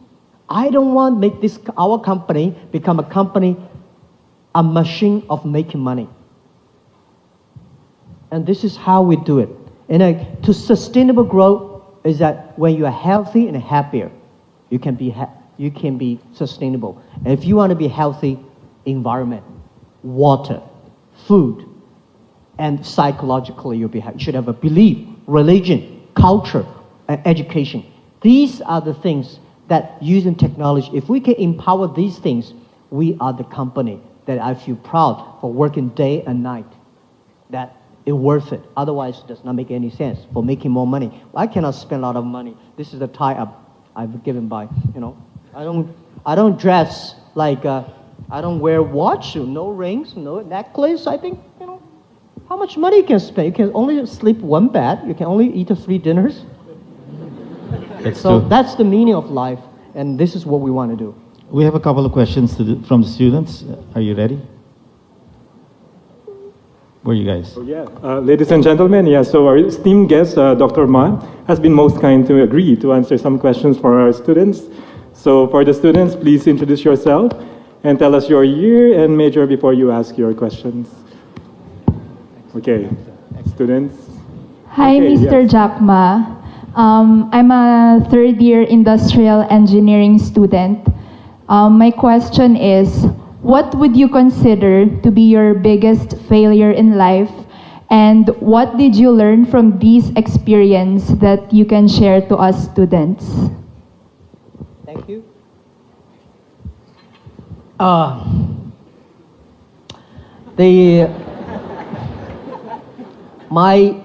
I don't want to make our company become a machine of making money. And this is how we do it. And to sustainable growth is that when you are healthy and happier, you can be sustainable. And if you want to be healthy, environment, water, food, And psychologically, you should have a belief, religion, culture, and education. These are the things that using technology, if we can empower these things, we are the company that I feel proud for working day and night, that it's worth it. Otherwise, it does not make any sense for making more money. I cannot spend a lot of money. This is the tie-up I've given by, I don't dress like, I don't wear watch, no rings, no necklace. I think, how much money you can spend? You can only sleep one bed. You can only eat 3 dinners. So that's the meaning of life, and this is what we want to do. We have a couple of questions from the students. Are you ready? Where are you guys? Ladies and gentlemen, so our esteemed guest, Dr. Ma, has been most kind to agree to answer some questions for our students. So for the students, please introduce yourself and tell us your year and major before you ask your questions. Okay, students. Hi, Okay, Mr. yes. Jack Ma. I'm a third-year industrial engineering student. My question is, what would you consider to be your biggest failure in life? And what did you learn from these experience that you can share to us students? Thank you. My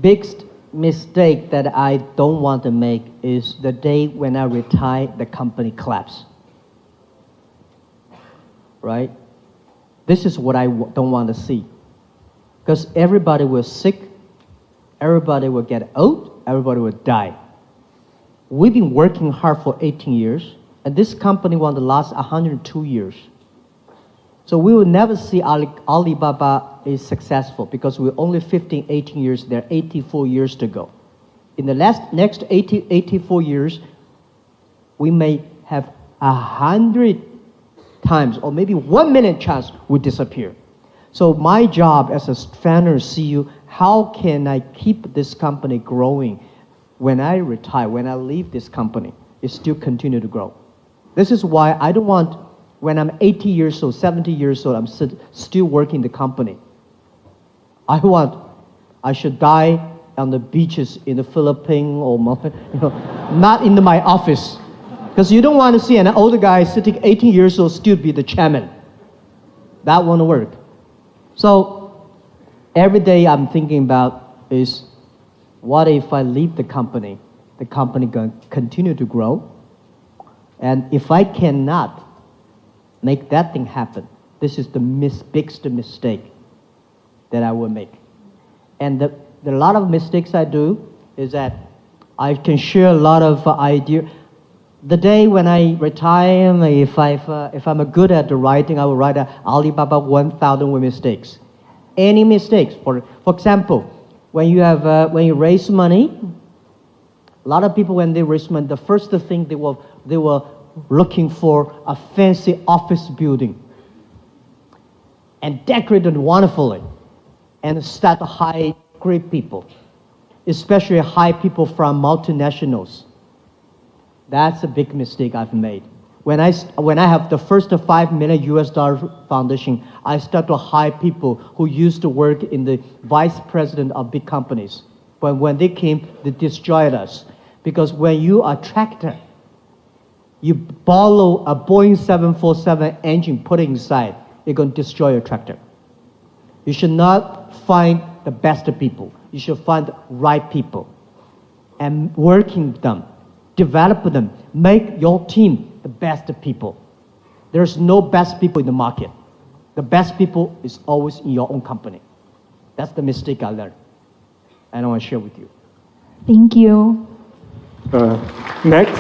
biggest mistake that I don't want to make is the day when I retire, the company collapse. Right? This is what I don't want to see. Because everybody will sick, everybody will get old, everybody will die. We've been working hard for 18 years, and this company want to last 102 years. So we will never see Alibaba is successful because we're only 15, 18 years there, 84 years to go. In the next 84 years, we may have 100 times or maybe 1 million chance we disappear. So my job as a founder CEO, how can I keep this company growing when I retire, when I leave this company, it still continue to grow. This is why I don't want, when I'm 80 years old, 70 years old, I'm still working the company. I should die on the beaches in the Philippines or not in my office. Because you don't want to see an older guy sitting 18 years old still be the chairman. That won't work. So every day I'm thinking about is, what if I leave the company going to continue to grow? And if I cannot make that thing happen, this is the biggest mistake that I will make. And the lot of mistakes I do is that I can share a lot of ideas. The day when I retire, if I'm good at the writing, I will write Alibaba 1,000 mistakes. Any mistakes, for example, when you raise money, a lot of people when they raise money, the first thing they were looking for a fancy office building and decorated wonderfully, and start to hire great people, especially hire people from multinationals. That's a big mistake I've made. When I have the first $5 million foundation, I start to hire people who used to work in the vice president of big companies. But when they came, they destroyed us. Because when you are a tractor, you borrow a Boeing 747 engine, put it inside, you're going to destroy your tractor. You should not find the best people. You should find the right people and working them, develop them, make your team the best people. There's no best people in the market. The best people is always in your own company. That's the mistake I learned, and I want to share with you. Thank you. Next.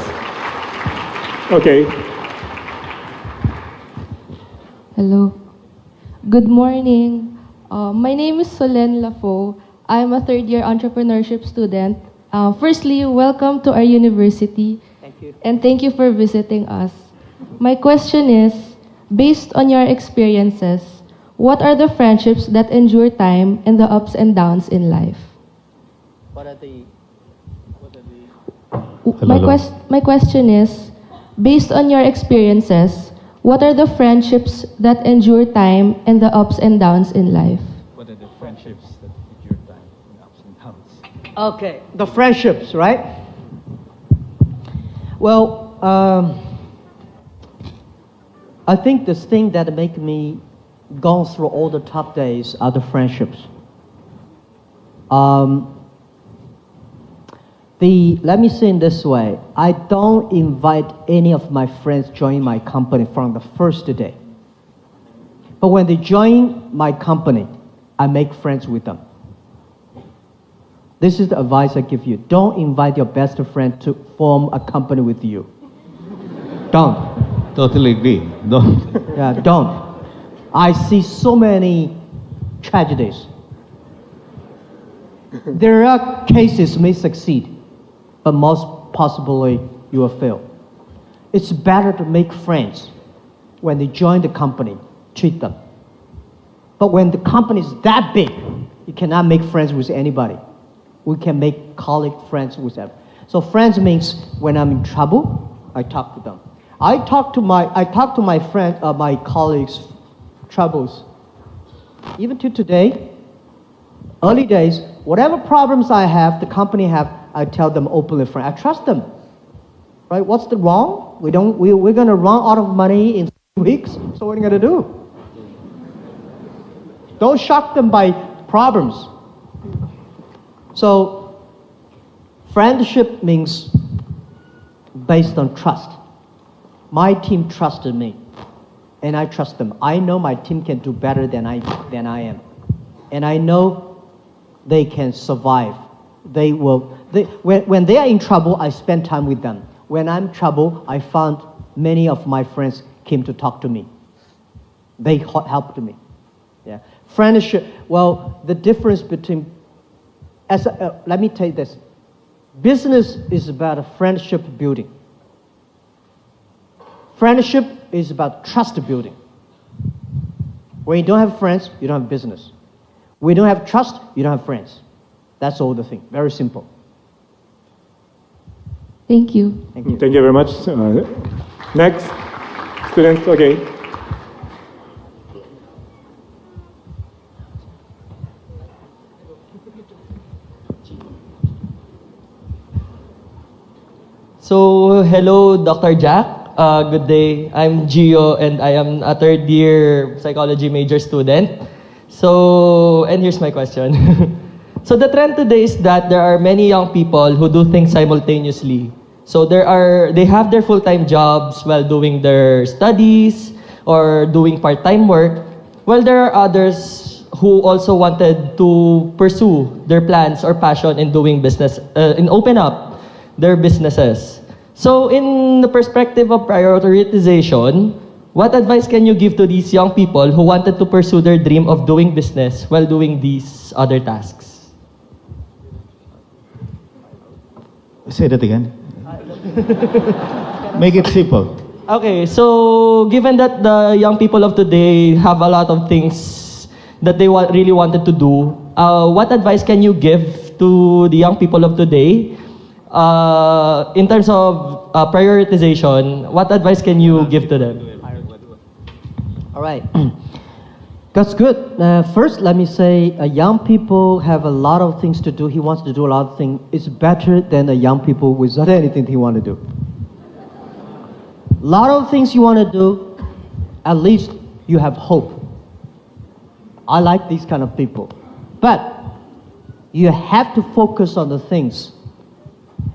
Okay. Hello. Good morning. My name is Solen Lafo. I'm a third-year entrepreneurship student. Firstly, welcome to our university. Thank you. And thank you for visiting us. My question is, based on your experiences, what are the friendships that endure time and the ups and downs in life? My question is, based on your experiences, what are the friendships that endure time and the ups and downs in life? What are the Okay, the friendships, right? Well, I think the thing that make me go through all the tough days are the friendships. Let me say it this way. I don't invite any of my friends join my company from the first day. But when they join my company, I make friends with them. This is the advice I give you. Don't invite your best friend to form a company with you. Don't. Totally agree. Don't. Yeah, don't. I see so many tragedies. There are cases may succeed, but most possibly you will fail. It's better to make friends when they join the company, treat them. But when the company is that big, you cannot make friends with anybody. We can make colleague friends with them. So friends means when I'm in trouble, I talk to them. I talk to my friend, my colleagues' troubles. Even to today, early days, whatever problems I have, the company have, I tell them openly, friend. I trust them. Right? What's the wrong? We're gonna run out of money in 3 weeks. So what are you gonna do? Don't shock them by problems. So friendship means based on trust. My team trusted me, and I trust them. I know my team can do better than I am, and I know they can survive. When they are in trouble, I spend time with them. When I'm in trouble, I found many of my friends came to talk to me. They helped me. Yeah, friendship. Well, the difference between let me tell you this. Business is about a friendship building. Friendship is about trust building. When you don't have friends, you don't have business. When you don't have trust, you don't have friends. That's all the thing. Very simple. Thank you. Thank you. Thank you very much. Next, students, okay. So, hello, Dr. Jack. Good day. I'm Gio, and I am a third-year psychology major student. So, and here's my question. So, the trend today is that there are many young people who do things simultaneously. So, they have their full-time jobs while doing their studies or doing part-time work, while there are others who also wanted to pursue their plans or passion in doing business, and open up their businesses. So in the perspective of prioritization, what advice can you give to these young people who wanted to pursue their dream of doing business while doing these other tasks? Say that again. Make it simple. Okay, so given that the young people of today have a lot of things that they really wanted to do, what advice can you give to the young people of today in terms of prioritization? What advice can you give to them? All right. That's good. First, let me say, young people have a lot of things to do. He wants to do a lot of things. It's better than a young people without anything he want to do. A lot of things you want to do, at least you have hope. I like these kind of people. But you have to focus on the things.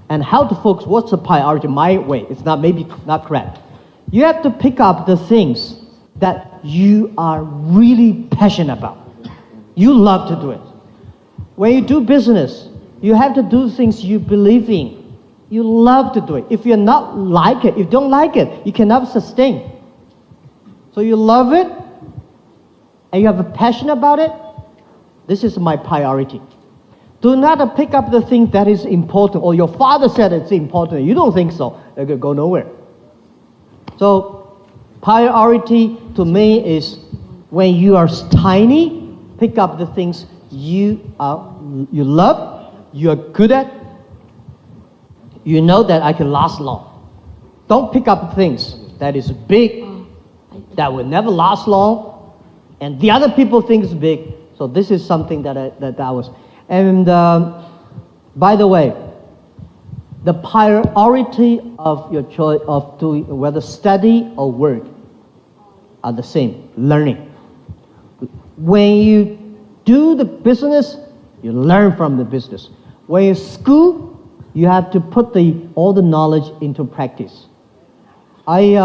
And how to focus, what's the priority? My way, it's maybe not correct. You have to pick up the things that you are really passionate about. You love to do it. When you do business, you have to do things you believe in. You love to do it. If you don't like it, you cannot sustain. So you love it, and you have a passion about it. This is my priority. Do not pick up the thing that is important, or your father said it's important. You don't think so. It could go nowhere. So priority to me is when you are tiny, pick up the things you love, you are good at. You know that I can last long. Don't pick up things that is big, that will never last long, and the other people think is big. So this is something that I was. And By the way, the priority of your choice of doing whether study or work are the same, learning. When you do the business, you learn from the business. When you school, you have to put all the knowledge into practice. A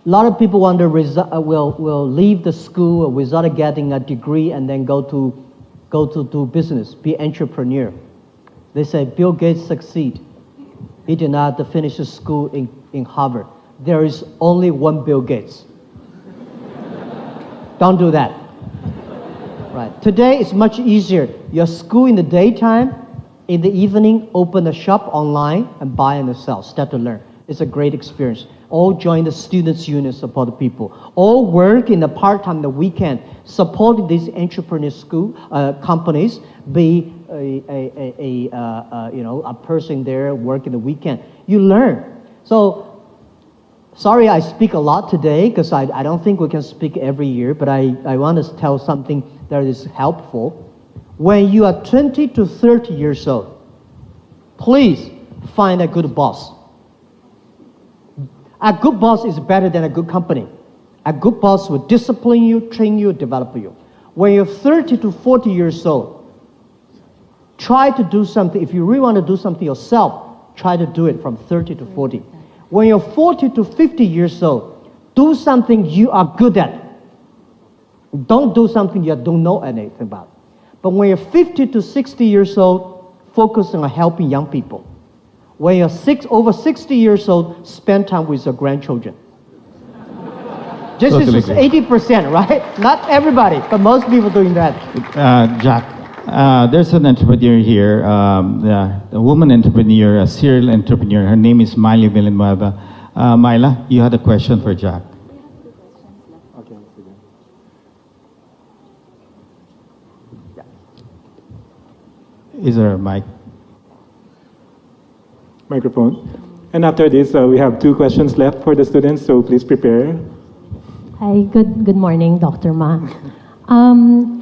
lot of people will leave the school without getting a degree and then go to do business, be entrepreneur. They say Bill Gates succeed. He did not finish school in Harvard. There is only one Bill Gates. Don't do that. Right. Today it's much easier. Your school in the daytime, in the evening, open a shop online and buy and sell. Start to learn. It's a great experience. All join the students' union, support the people. All work in the part-time, the weekend, support these entrepreneur school companies. Be a person there working the weekend. You learn. So, sorry I speak a lot today because I don't think we can speak every year, but I want to tell something that is helpful. When you are 20 to 30 years old, please find a good boss. A good boss is better than a good company. A good boss will discipline you, train you, develop you. When you're 30 to 40 years old, try to do something. If you really want to do something yourself, try to do it from 30 to 40. When you're 40 to 50 years old, do something you are good at. Don't do something you don't know anything about. But when you're 50 to 60 years old, focus on helping young people. When you're over 60 years old, spend time with your grandchildren. This Totally is 80%, right? Not everybody, but most people doing that. Jack, there's an entrepreneur here, a woman entrepreneur, a serial entrepreneur. Her name is Miley Villanueva. Myla, you had a question for Jack. Is there a mic? Microphone. And after this, we have 2 questions left for the students, so please prepare. Hi, good morning, Dr. Ma.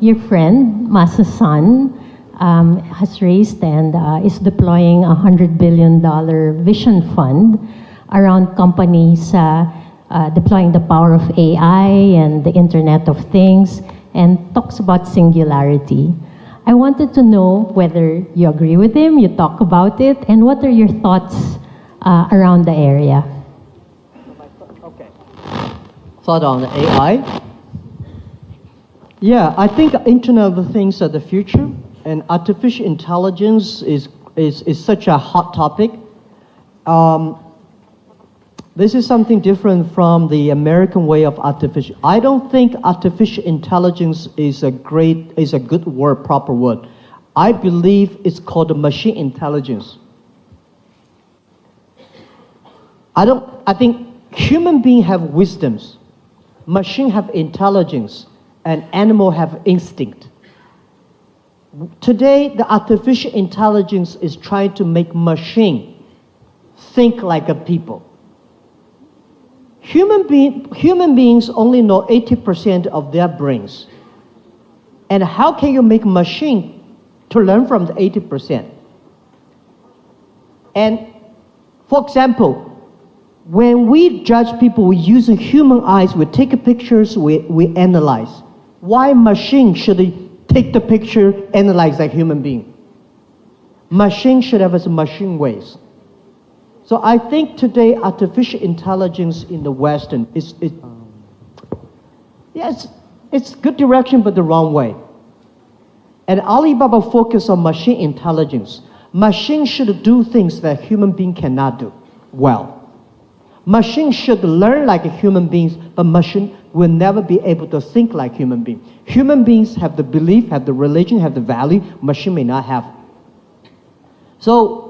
Your friend, Masa's son, has raised and is deploying a $100 billion vision fund around companies deploying the power of AI and the Internet of Things, and talks about singularity. I wanted to know whether you agree with him, you talk about it, and what are your thoughts around the area? Okay. Thought on the AI? Yeah, I think Internet of Things are the future, and artificial intelligence is such a hot topic. This is something different from the American way of artificial. I don't think artificial intelligence is a good word, proper word. I believe it's called machine intelligence. I think human beings have wisdoms, machine have intelligence, and animal have instinct. Today, the artificial intelligence is trying to make machine think like a people. Human beings only know 80% of their brains. And how can you make machine to learn from the 80%? And for example, when we judge people, we use human eyes, we take pictures, we analyze. Why machine should take the picture, analyze like human being? Machine should have its machine ways. So I think today artificial intelligence in the Western it's good direction but the wrong way. And Alibaba focus on machine intelligence. Machine should do things that human being cannot do well. Machine should learn like human beings, but machine will never be able to think like human beings. Human beings have the belief, have the religion, have the value, machine may not have. So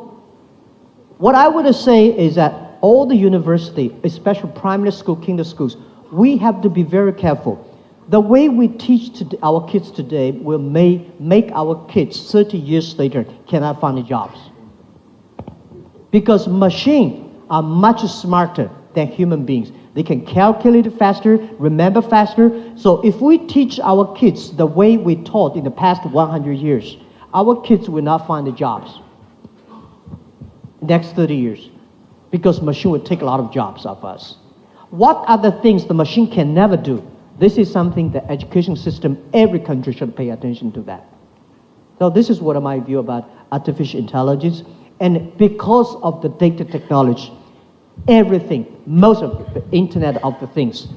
what I would say is that all the university, especially primary school, kinder schools, we have to be very careful. The way we teach our kids today will make our kids 30 years later cannot find jobs. Because machines are much smarter than human beings. They can calculate faster, remember faster. So if we teach our kids the way we taught in the past 100 years, our kids will not find the jobs. next 30 years, because machine will take a lot of jobs of us. What are the things the machine can never do? This is something the education system, every country should pay attention to that. So this is what my view about artificial intelligence. And because of the data technology, everything, most of the Internet of the things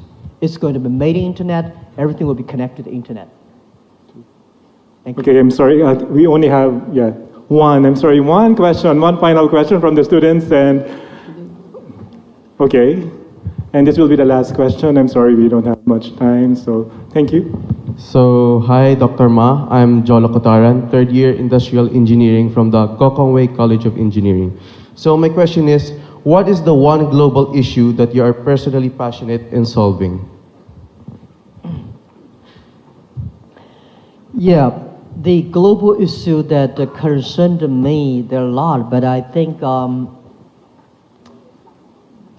is going to be made in Internet. Everything will be connected to the Internet. Thank you. Okay, I'm sorry. We only have one question, one final question from the students, and okay. And this will be the last question. I'm sorry we don't have much time, so thank you. So, hi, Dr. Ma. I'm Jolo Kotaran, third year industrial engineering from the Gokongwei College of Engineering. So, my question is, what is the one global issue that you are personally passionate in solving? Yeah, the global issue that concerned me, there are a lot, but I think,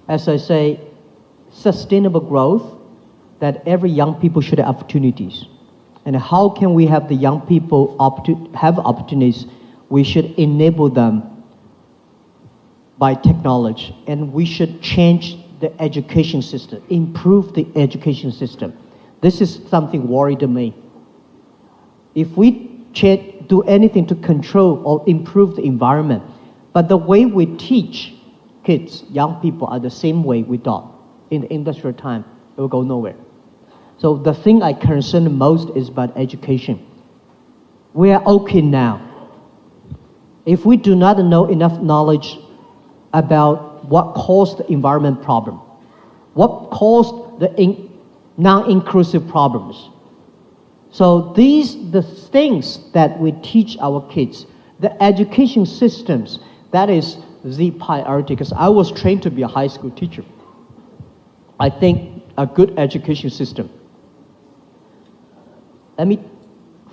as I say, sustainable growth, that every young people should have opportunities. And how can we have the young people have opportunities? We should enable them by technology, and we should change the education system, improve the education system. This is something worried me. If we do anything to control or improve the environment, but the way we teach kids, young people, are the same way we taught in the industrial time, it will go nowhere. So the thing I concern most is about education. We are okay now. If we do not know enough knowledge about what caused the environment problem, what caused the non-inclusive problems. So the things that we teach our kids, the education systems, that is the priority, because I was trained to be a high school teacher. I think a good education system. Let me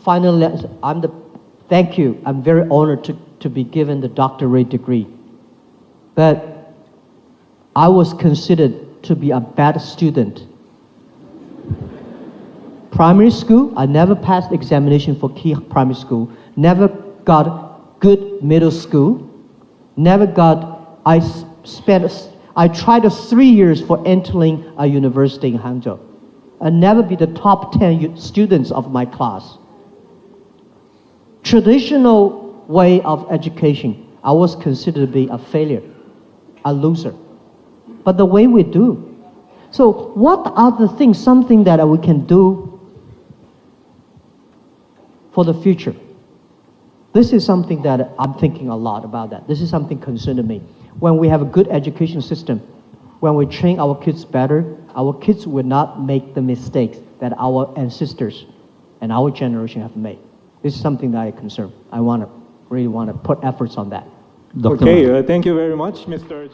finally, thank you. I'm very honored to be given the doctorate degree. But I was considered to be a bad student. Primary school, I never passed examination for key primary school, never got good middle school, I tried 3 years for entering a university in Hangzhou. I never be the top 10 students of my class. Traditional way of education, I was considered to be a failure, a loser. But the way we do. So what are the things, something that we can do for the future? This is something that I'm thinking a lot about that. This is something concerning me. When we have a good education system, when we train our kids better, our kids will not make the mistakes that our ancestors and our generation have made. This is something that I concern. I really want to put efforts on that. Okay, thank you very much, Mr.